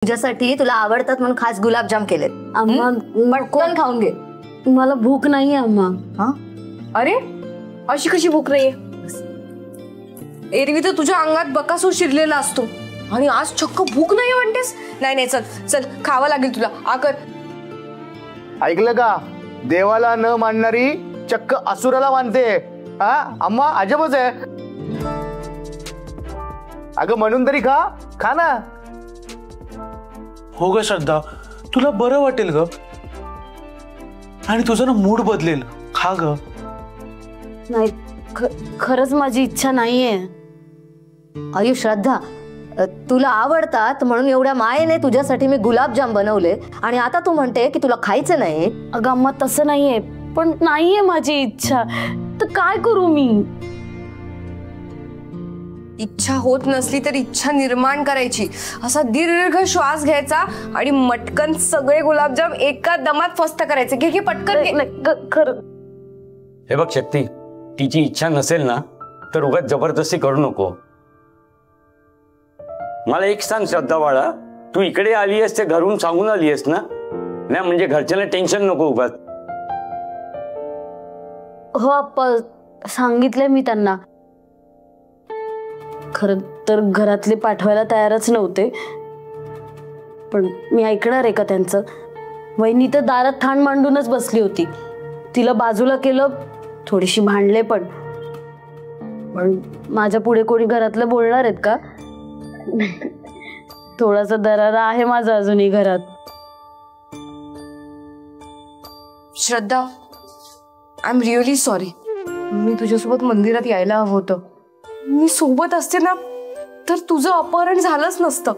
तुझ्यासाठी तुला आवडतात म्हणून खास गुलाबजाम केलेत. अम्मा पटकन खाऊन घे. मला भूक नाहीये अम्मा. हा? अरे अशी कशी भूक नाहीये? एरवी तर तुझ्या अंगात बकासूर शिरलेला असतो आणि आज चक्क भूक नाही म्हणतेस. नाही नाही चल चल खावा लागेल तुला. आकर ऐकलं का? देवाला न मानणारी चक्क असुराला मानते. हा अम्मा अजबच आहे. अगं म्हणून तरी खा खा ना. हो ग श्रद्धा, तुला बरं वाटेल ग आणि तुझा ना मूड बदलेल. खा ग. नाही खरंच माझी इच्छा नाहीये. अरे श्रद्धा, तुला आवडतात म्हणून एवढ्या मायेने तुझ्यासाठी मी गुलाबजाम बनवले आणि आता तू म्हणते की तुला खायचं नाही. अगं अम्मा तसं नाहीये, पण नाहीये माझी इच्छा, तर काय करू मी? इच्छा होत नसली तर इच्छा निर्माण करायची. असा दीर्घ श्वास घ्यायचा आणि मटकन सगळे गुलाबजाम एका दमात फस्त करायचे. घे घे पटकन घे. खरं हे बघ शक्ती, तिची इच्छा नसेल ना तर उगाच जबरदस्ती करू नको. मला एक सांग श्रद्धा बाळा, तू इकडे आली आहेस ते घरून सांगून आली आहेस ना? नाही म्हणजे घरच्यांना टेन्शन नको उगाच. हो अप्पा, सांगितलंय मी त्यांना. खरं तर घरातले पाठवायला तयारच नव्हते, पण मी ऐकणार आहे का त्यांचं? वहिनी तर दारात ठाण मांडूनच बसली होती. तिला बाजूला केलं, थोडीशी भांडले पण माझ्या पुढे कोणी घरातलं बोलणार आहेत का? थोडासा दरारा आहे माझा अजूनही घरात. श्रद्धा, आय एम रिअली सॉरी. मी तुझ्यासोबत मंदिरात यायला हवं होतं. मी सोबत असते ना तर तुझं अपहरण झालंच नसतं.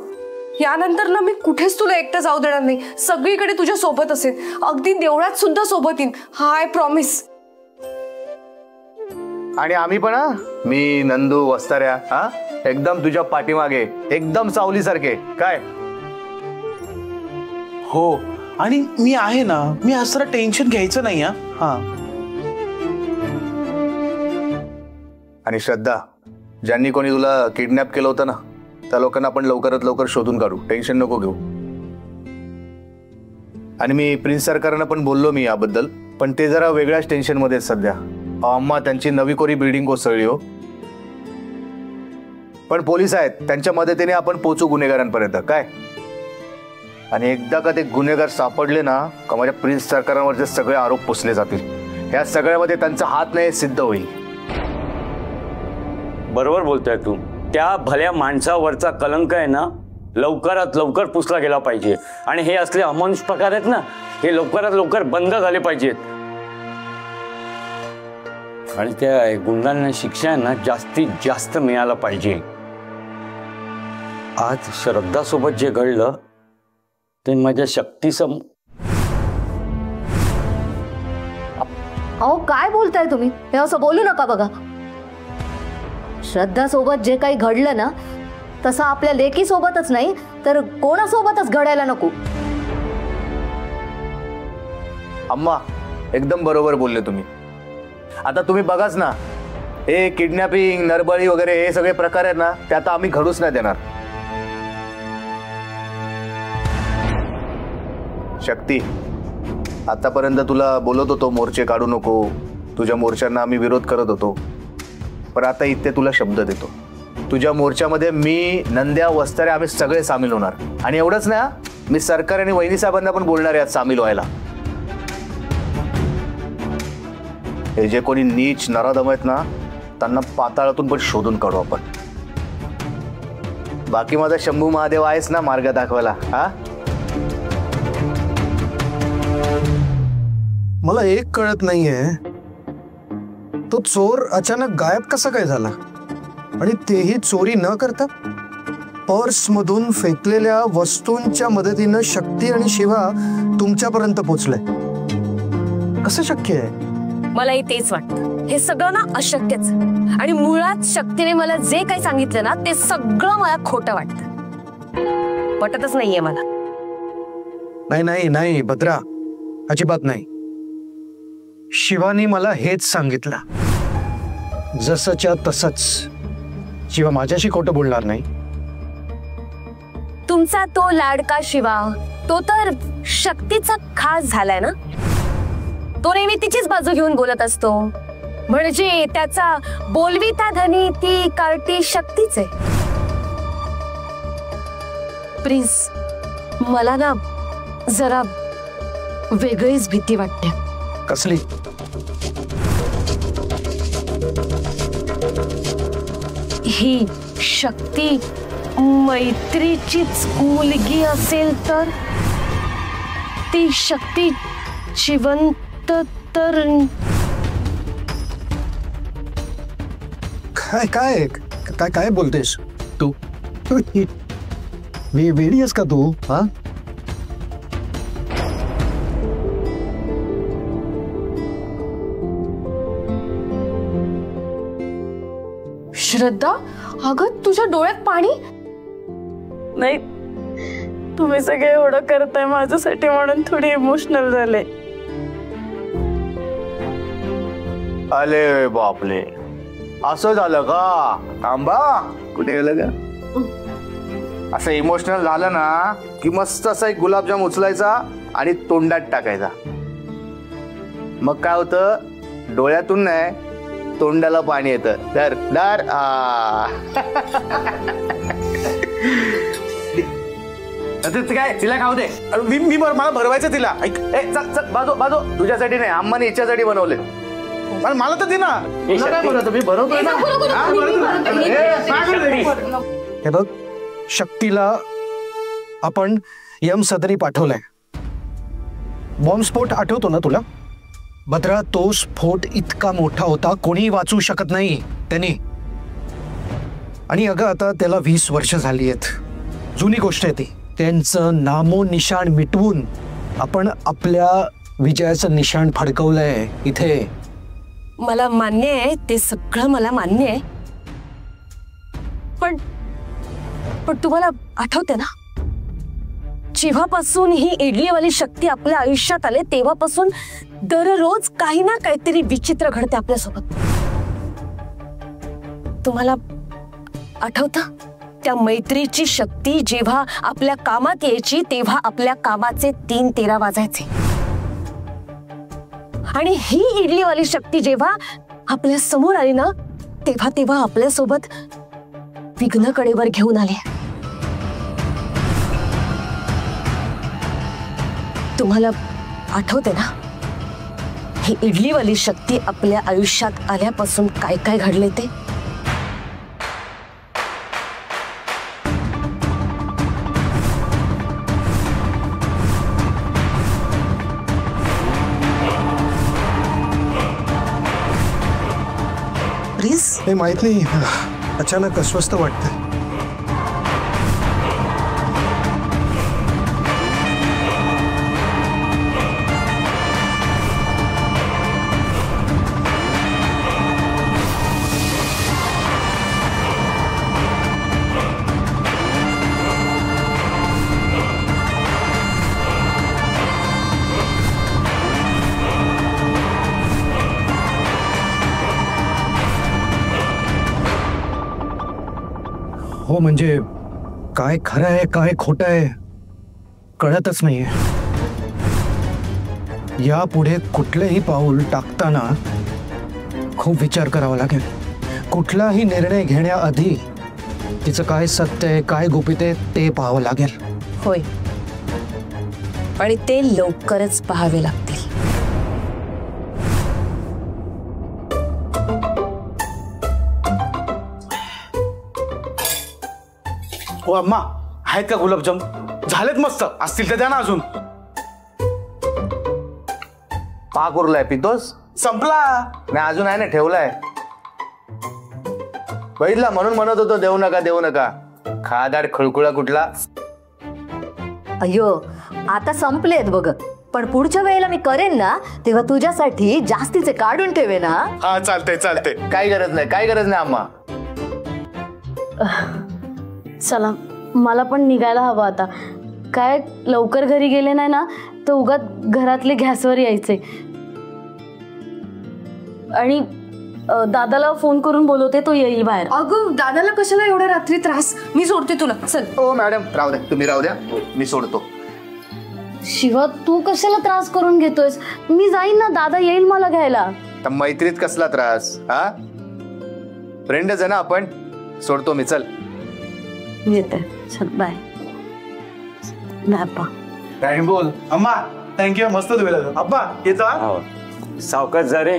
यानंतर ना मी कुठेच तुला एकटं जाऊ देणार नाही. सगळीकडे तुझ्या सोबत असेल, अगदी देवळात सुद्धा सोबत येईन. हा आय प्रॉमिस. आणि आम्ही पण हा, मी नंदू वस्ताऱ्या हा एकदम तुझ्या पाठीमागे, एकदम सावलीसारखे. काय हो, आणि मी आहे ना, मी असं टेन्शन घ्यायचं नाही. हा. आणि श्रद्धा, ज्यांनी कोणी तुला किडनॅप केलं होतं ना त्या लोकांना आपण लवकरात लवकर शोधून काढू. टेन्शन नको घेऊ. आणि मी प्रिन्स सरकारांना पण बोललो मी याबद्दल, पण ते जरा वेगळ्याच टेन्शन मध्ये सध्या. अम्मा त्यांची नवी कोरी बिल्डिंग कोसळली हो. पण पोलीस आहेत, त्यांच्या मदतीने आपण पोहोचू गुन्हेगारांपर्यंत. काय? आणि एकदा का ते गुन्हेगार सापडले ना का माझ्या प्रिन्स सरकारांवरचे सगळे आरोप पुसले जातील. ह्या सगळ्यामध्ये त्यांचा हात नाही सिद्ध होईल. बरोबर बोलतोय तू. त्या भल्या माणसावरचा कलंक आहे ना लवकरात लवकर पुसला गेला पाहिजे. आणि हे असले अमानुष प्रकार आहेत ना, हे लवकरात लवकर बंद झाले पाहिजेत. आणि त्या गुंडांना शिक्षा ना जास्तीत जास्त मिळायला पाहिजे. आज श्रद्धा सोबत जे घडलं ते माझ्या शक्तीसम. अहो काय बोलताय तुम्ही? हे असं बोलू नका. बघा, श्रद्धा सोबत जे काही घडलं ना तसं आपल्या लेकी सोबतच नाही तर कोणासोबतच घडायला नको. अम्मा एकदम बरोबर बोलले तुम्ही. आता तुम्ही बघाच ना, हे किडनॅपिंग, नरबळी वगैरे हे सगळे प्रकार आहेत ना ते आता आम्ही घडूच नाही देणार. शक्ती, आतापर्यंत तुला बोलत होतो मोर्चे काढू नको, तुझ्या मोर्चांना आम्ही विरोध करत होतो, पण आता इथे तुला शब्द देतो, तुझ्या मोर्चामध्ये मी, नंद्या, वस्ताऱ्या आम्ही सगळे सामील होणार. आणि एवढंच ना, मी सरकार आणि वहिनी साहेबांना पण बोलणार यात सामील व्हायला. हे जे कोणी नीच नराधम आहेत ना त्यांना पाताळातून पण शोधून काढू आपण. बाकी माझा शंभू महादेव आहेस ना मार्ग दाखवायला. हा, मला एक कळत नाहीये, तो चोर अचानक गायब कसा काय झाला? आणि तेही चोरी न करता पर्स मधून फेकलेल्या वस्तूंच्या मदतीनं शक्ती आणि शिवा तुमच्यापर्यंत पोहोचले. कसं शक्य आहे? मलाही तेच वाटतं. हे सगळं ना अशक्यच. आणि मुळात शक्तीने मला जे काही सांगितलं ना ते सगळं मला खोटं वाटतं. पटतच नाहीये मला. नाही नाही नाही भद्रा, अजिबात नाही. शिवानी मला हेच सांगितलं, जसंच्या तसंच. शिवा माझ्याशी खोटं बोलणार नाही. तुमचा तो लाडका शिवा तो तर शक्तीचा खास झालाय ना. तो नेहमी तिचीच बाजू घेऊन बोलत असतो. म्हणजे त्याचा बोलविता धनी ती कार्टी शक्तीच आहे. प्लीज मला ना जरा वेगळीच भीती वाटते. कसली? ही शक्ती मैत्रीचीच मुलगी असेल तर? ती शक्ती जिवंत तर? काय काय काय काय बोलतेस तू? वेडी आहेस का तू? हा, श्रद्धा, अगं तुझ्या डोळ्यात पाणी? नाही, तुम्ही सगळे एवढं करताय माझ्यासाठी म्हणून थोडी इमोशनल झाले. अरे बापले, असं झालं का? थांबा, कुठे गेलं का? असं इमोशनल झालं ना की मस्त असा एक गुलाबजाम उचलायचा आणि तोंडात टाकायचा. मग काय होतं, डोळ्यातून नाही तोंडाला पाणी येतं. दर दर काय तिला खाऊ दे. मी मला भरवायचं तिला. ऐक, चल चल बाजू बाजू. तुझ्यासाठी नाही, अम्माने हिच्यासाठी बनवले. मला तर दे ना. काय बनवतो मी? बनवतोय ना. हे बघ, शक्तीला आपण यमसदनी पाठवलंय. बॉम्बस्फोट आठवतो ना तुला? भद्रा, तो स्फोट इतका मोठा होता, कोणीही वाचू शकत नाही त्यांनी. आणि अगं आता त्याला 20 वर्ष झाली आहेत. जुनी गोष्ट आहे ती. त्यांचं नामो निशाण मिटवून आपण आपल्या विजयाचं निशाण फडकवलंय इथे. मला मान्य आहे, ते सगळं मला मान्य आहे. पण तुम्हाला आठवते ना, जेव्हापासून ही इडलीवाली शक्ती आपल्या आयुष्यात आले तेव्हापासून दररोज काही ना काहीतरी विचित्र घडते आपल्यासोबत. तुम्हाला आठवतं त्या मैत्रीची शक्ती जेव्हा आपल्या कामात यायची तेव्हा आपल्या कामाचे 3:13 वाजायचे. आणि ही इडलीवाली शक्ती जेव्हा आपल्या समोर आली ना तेव्हा आपल्यासोबत विघ्न कडेवर घेऊन आली. तुम्हाला आठवते ना, ही इडलीवाली शक्ती आपल्या आयुष्यात आल्यापासून काय काय घडले ते? हे माहित नाही, अचानक अस्वस्थ वाटतं. हो, म्हणजे काय खरं आहे काय खोटं आहे कळतच नाहीये. यापुढे कुठलेही पाऊल टाकताना खूप विचार करावा लागेल. कुठलाही निर्णय घेण्याआधी तिचं काय सत्य आहे काय गुपित आहे ते पाहावं लागेल. होय, आणि ते लवकरच पाहावे लागतील. हो अम्मा, आहेत का गुलाबजाम? झालेत मस्त, असतील तर द्या ना अजून. पाक उरलाय, पितोस? संपला नाही, अजून आहे ना, ठेवलाय. बघितला, म्हणून म्हणत होतो देऊ नका देऊ नका. खादाड खळकुळा कुठला. अय्यो, आता संपलेत बघ. पण पुढच्या वेळेला मी करेन ना तेव्हा तुझ्यासाठी जास्तीचे काढून ठेवे ना. हा, चालते चालते. काही गरज नाही, काही गरज नाही अम्मा. चला, मला पण निघायला हवं आता. काय लवकर घरी गेले नाही ना तर उगाच घरातले गॅसवर यायचे. आणि दादाला फोन करून बोलवते, तो येईल बाहेर. अगं दादाला कशाला एवढ्या रात्री त्रास? मी सोडते तुला, चल. हो मॅडम राहू द्या, तुम्ही राहू द्या, मी सोडतो. शिवा, तू कशाला त्रास करून घेतोयस? मी जाईन ना, दादा येईल मला घ्यायला. तर मैत्रीत कसला त्रास? हा, फ्रेंडच आहे ना आपण. सोडतो मी, चल. येते, चल बाय. बाप्पा काय बोल अम्मा. थँक्यू, मस्त दिलं अब्बा. येतो हा. हो. सावकाश जा रे.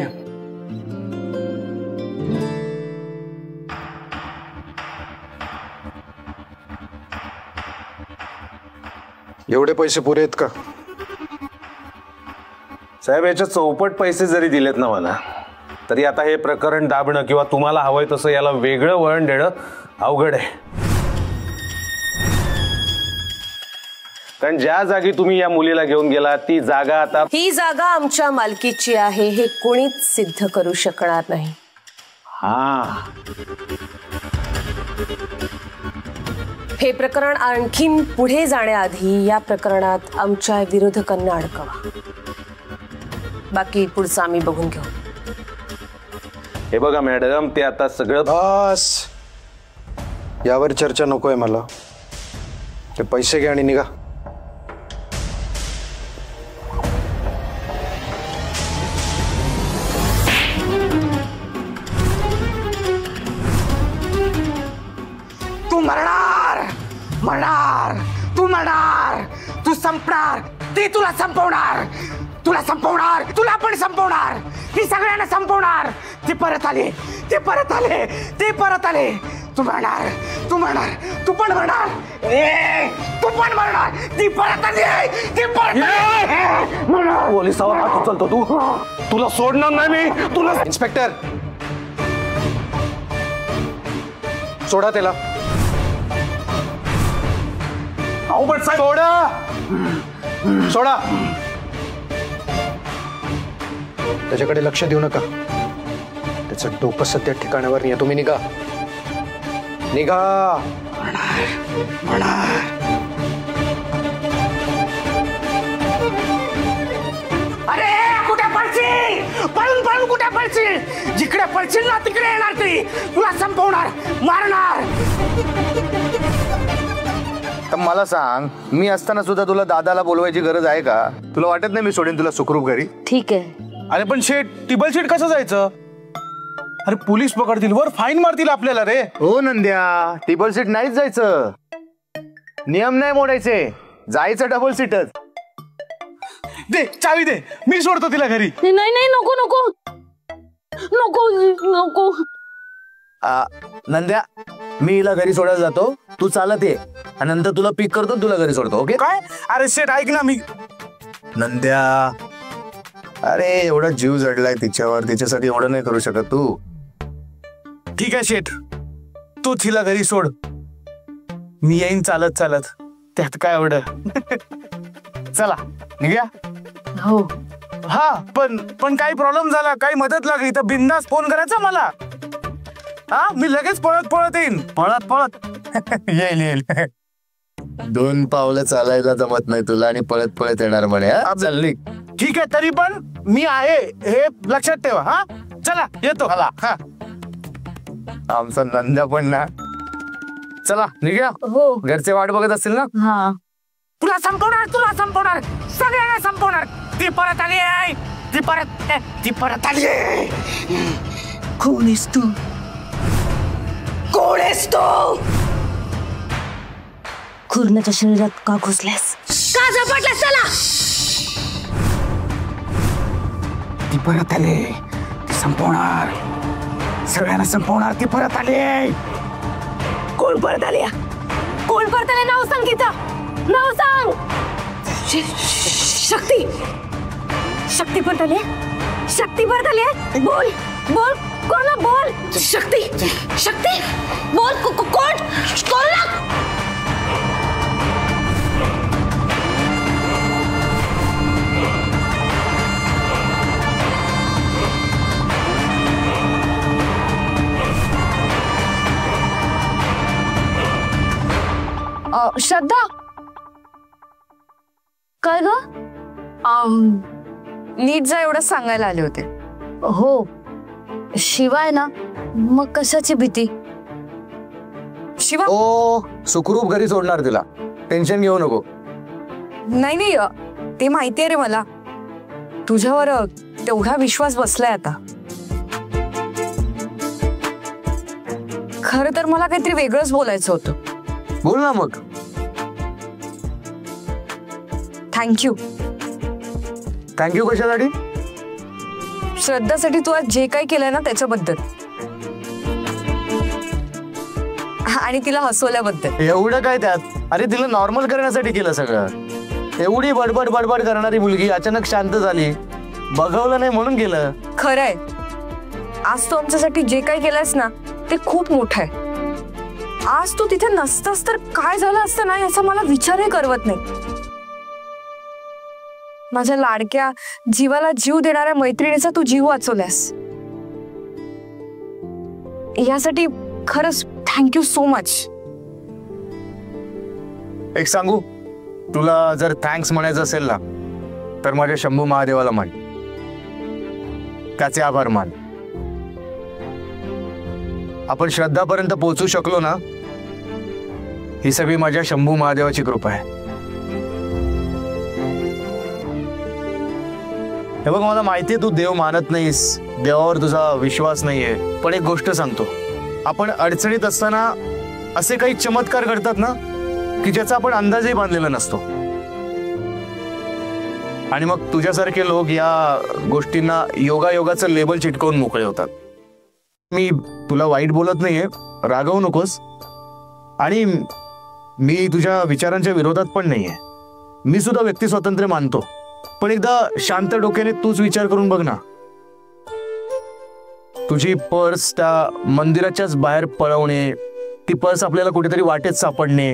एवढे पैसे पुरे आहेत का? साहेब, याच्या चौपट पैसे जरी दिलेत ना मला, तरी आता हे प्रकरण दाबणं किंवा तुम्हाला हवंय तसं याला वेगळं वळण देणं अवघड आहे. कारण ज्या जागी तुम्ही या मुलीला घेऊन गेला ती जागा आता ही जागा आमच्या मालकीची आहे हे कोणीच सिद्ध करू शकणार नाही. हा, हे प्रकरण आणखीन पुढे जाण्याआधी या प्रकरणात आमच्या विरोधकांना अडकवा. बाकी पुढचं आम्ही बघून घेऊ. हे बघा मॅडम, ते आता सगळं बस, यावर चर्चा नकोय मला. ते पैसे घ्या आणि निघा. तू मरणार, मरणार, तू मरणार, तू संपणार, ती तुला संपवणार, तुला संपवणार, तुला पण संपवणार, ती सगळ्यांना संपवणार. ती परत आली, ती परत आले, ती परत आले. तू मरणार, तू मरणार, तू पण मरणार, तू पण मरणार. ती परत आली, ती परत आली. पोलिसावर हात उचलतो तू. तुला सोडणार नाही मी. तुला इन्स्पेक्टर, सोडा त्याला. अहो पण साहेब, सोडा, सोडा. त्याच्याकडे लक्ष देऊ नका. त्याचं डोकं सध्या ठिकाणावर नाही. तुम्ही निघा, निघा. अरे कुठे पळशील? पळून पळून कुठे पळशील? जिकडे पळशील ना तिकडे येणार ती. तुला संपवणार, मारणार. तर मला सांग, मी असताना सुद्धा तुला दादाला बोलवायची गरज आहे का? तुला वाटत नाही मी सोडीन तुला सुखरूप घरी? ठीक आहे. अरे पण शेट, टिबल सीट कसं जायचं? अरे पोलीस पकडतील, वर फाईन मारतील आपल्याला रे. हो नंद्या, टेबल सीट नाहीच जायचं. नियम नाही मोडायचे, जायचं डबल सीटच. दे चावी दे, मी सोडतो तिला घरी. नाही नाही, नको नको नको नको. नंद्या, मी हिला घरी सोडायला जातो, तू चालत ये आणि नंतर तुला पिक करतो, तुला घरी सोडतो. ओके? काय? अरे शेट ऐक ना, मी नंद्या, अरे एवढा जीव जडलाय तिच्यावर, तिच्यासाठी एवढं नाही करू शकत तू. ठीक आहे शेट, तू तिला घरी सोड, मी येईन चालत चालत, त्यात काय एवढं. चला निघूया. हो. हा, पण काही प्रॉब्लेम झाला, काही मदत लागली तर बिंदास फोन करायचा मला. हा, मी लगेच पळत पळत येईन. पळत पळत येईल येईल. 2 पावलं चालायला जमत नाही तुला आणि पळत पळत येणार म्हणे. चल निघ. ठीक आहे, तरी पण मी आहे हे लक्षात ठेवा. हा, चला येतो. चला. हा, आमचा नंद्या पण ना. चला निघूया. हो. घरचे वाट बघत असतील ना. हा. तुला संपवणार, तुला संपवणार, सगळ्यांना संपवणार. ती परत आली आहे, ती परत आली आहे. कोण आहेस तू? कोण आहेस तू? कुर्णाच्या शरीरात का घुसल्यास? का झपटलास त्याला? ती परत आली, ती संपवणार, सगळ्यांना संपवणार. ती परत आली. कोण परत आली? कोण परत आले? नाव सांग तिचं, नाव सांग. शक्ती, शक्ती परत आली, शक्ती परत आली. बोल बोल, कोण? बोल. शक्ती, शक्ती बोल. कोण? कोण ना? श्रद्धा, काय ग? नीट जा एवढं सांगायला आले होते. हो, शिवाय ना, मग कशाची भीती? शिवा ओ सुखरूप घरी सोडणार तिला, टेन्शन घेऊ नको. नाही नाही ते माहितीये रे मला, तुझ्यावर तेवढा विश्वास बसलाय आता. खरं तर मला काहीतरी वेगळंच बोलायचं होतं. बोल ना मग. थँक्यू. थँक्यू कशासाठी? श्रद्धासाठी तू आज जे काही केलंय ना त्याच्याबद्दल, आणि तिला हसवल्याबद्दल. एवढं काय त्यात? अरे तिला नॉर्मल करण्यासाठी केलं सगळं. एवढी बडबड बडबड करणारी मुलगी अचानक शांत झाली, बघवलं नाही म्हणून केलं. खरंय, आज तू आमच्यासाठी जे काही केलंयस ना ते खूप मोठं आहे. आज तू तिथे नसतास तर काय झालं असतं ना याचा मला विचारही करवत नाही. माझ्या लाडक्या जीवाला जीव देणाऱ्या मैत्रिणीचा तू जीव वाचवलास, यासाठी खरंच थँक्यू सो मच. एक सांगू तुला, जर थँक्स म्हणायचं असेल ना तर माझ्या शंभू महादेवाला मान, त्याचे आभार मान. आपण श्रद्धापर्यंत पोहोचू शकलो ना, ही सगळी माझ्या शंभू महादेवाची कृपा आहे. हे बघ, मला माहितीये तू देव मानत नाहीस, देवावर तुझा विश्वास नाहीये, पण एक गोष्ट सांगतो, आपण अडचणीत असताना असे काही चमत्कार घडतात ना की ज्याचा आपण अंदाजही बांधलेला नसतो, आणि मग तुझ्यासारखे लोक या गोष्टींना योगायोगाचं लेबल चिटकवून मोकळे होतात. मी तुला वाईट बोलत नाहीये, रागवू नकोस, आणि मी तुझ्या विचारांच्या विरोधात पण नाहीये. मी सुद्धा व्यक्ती स्वातंत्र्य मानतो, पण एकदा शांत डोक्याने तूच विचार करून बघ ना. तुझी पर्स त्या मंदिराच्याच बाहेर पळवणे, ती पर्स आपल्याला कुठेतरी वाटेत सापडणे,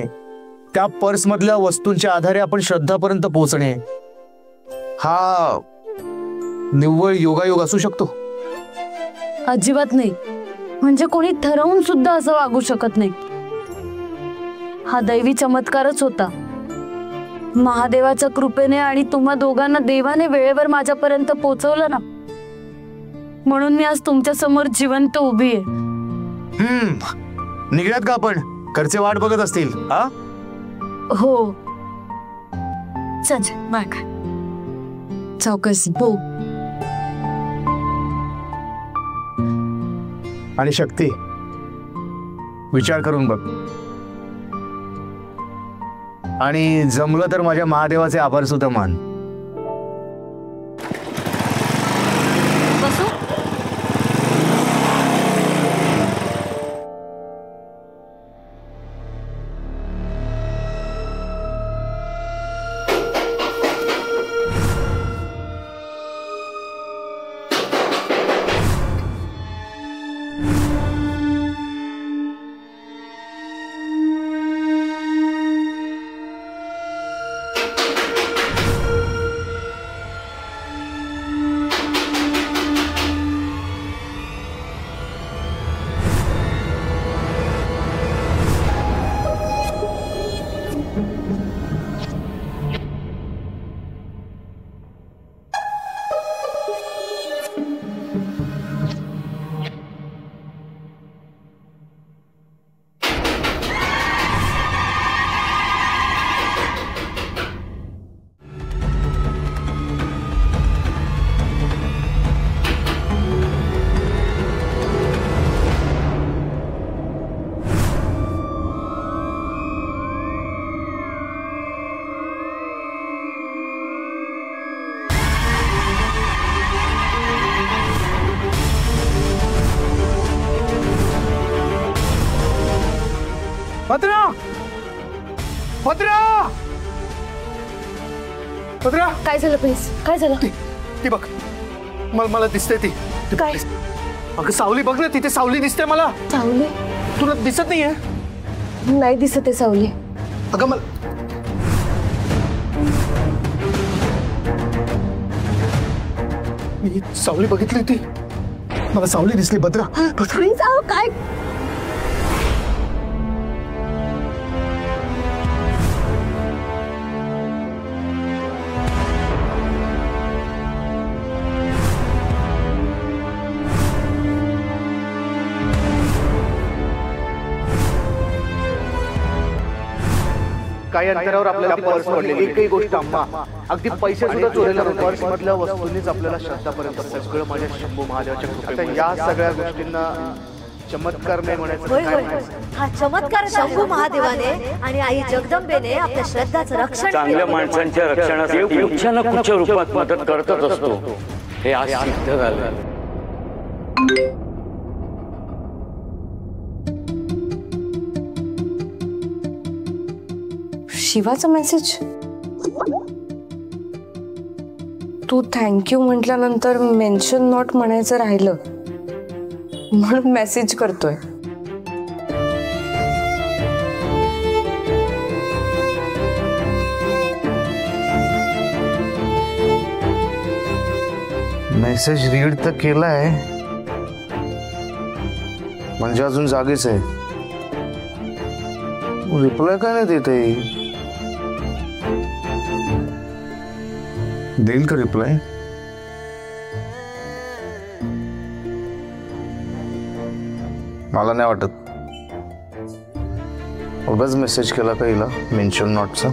त्या पर्स मधल्या वस्तूंच्या आधारे आपण श्रद्धापर्यंत पोहोचणे, हा निव्वळ योगायोग असू शकतो? अजिबात नाही. म्हणजे कोणी ठरवून सुद्धा असं वागू शकत नाही. हा दैवी चमत्कारच होता. महादेवाच्या कृपेने आणि तुम्हा दोघांना देवाने वेळेवर माझ्यापर्यंत पोहोचवलं ना, म्हणून मी आज तुमच्या समोर जिवंत उभी आहे. निघण्यात का आपण? घरचे वाट बघत असतील. हा हो, चल बघ चौकस बो. आणि शक्ती, विचार करून बघ, आणि जमलं तर माझ्या महादेवाचे आभार सुद्धा मान. बसू. भद्रा, भद्रा, भद्रा, काय झालं प्लीज? काय झालं? ती बघ, मला दिसते ती. काय? अगं सावली बघ ना, तिथे सावली दिसते मला. सावली? तुला दिसत नाहीये? नाही दिसत आहे सावली. अगं मला मी सावली बघितली होती, मला सावली दिसली. भद्रा, काय? काही अंतरावर आपल्याला पर्स पडलेली एकही गोष्ट अम्मा, अगदी पैसे सुद्धा चोरीला पर्स मधल्या वस्तूंनीच आपल्याला श्रद्धापर्यंत सगळं माझ्या शंभू महादेवाच्या कृपेमुळे. या सगळ्या गोष्टींना चमत्कार नाही म्हणायचं. होय होय हा चमत्कार शंभू महादेवाने आणि आई जगदंबेने आपल्या श्रद्धाचं रक्षण चांगल्या माणसांच्या रक्षणासाठी कुठच्या ना कुठच्या रूपात मदत करतच असतो, हे आज सिद्ध झालं. शिवाचा मेसेज. तू थँक्यू म्हटल्यानंतर मेन्शन नॉट म्हणायचं राहिलं म्हणून मेसेज करतोय. मेसेज रीड तर केलाय, म्हणजे अजून जागीच आहे. रिप्लाय काय नाही देत आहे. देईल का रिप्लाय? मला नाही वाटत. उगाच मेसेज केला का हिला मेन्शन नॉटचा.